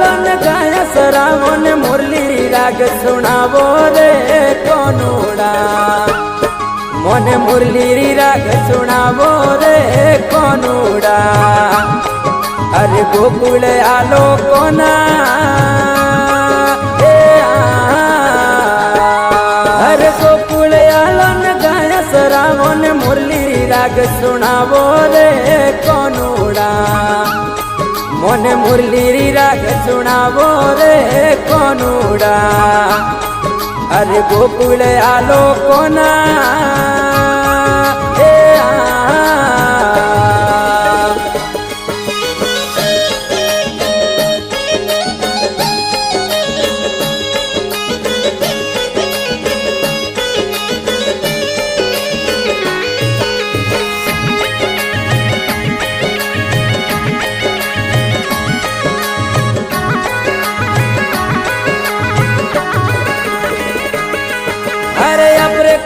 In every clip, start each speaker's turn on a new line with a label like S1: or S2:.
S1: Alan गाया सरावन मुरली राग सुनावो रे कोनुड़ा मोने मुरली राग सुनावो रे कोनुड़ा अरे गोकुल आलो कोना अरे गोकुल आलन गाया सरावन मुरली राग सुनावो रे कोनुड़ा मोने मुरली राग सुनावो रे कोनुड़ा अरे गोकुल आलो कोना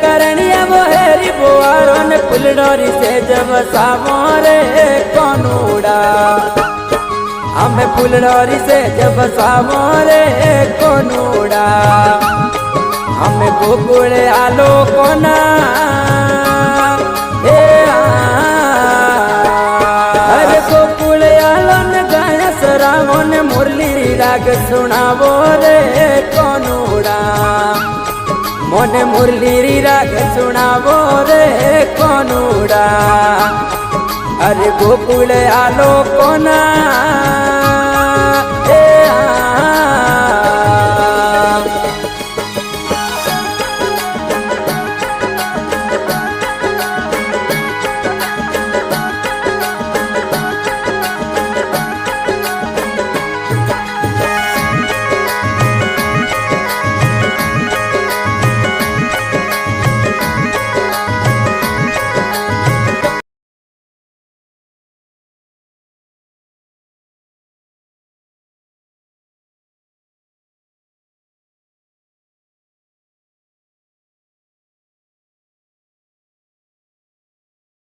S1: करणिया वो हेरी बुआरो ने फुलडोरी से जब सामोरे कोनुड़ा हमें फुलडोरी से जब सामोरे कोनुड़ा हमें गोकुल आलो कोना अरे गोकुल आलो ने गाया सरावन मुरली राग सुनावो रे कोनुड़ा मोने मुरली राग सुनावो रे कोनुड़ा अरे गोकुल आलो कोना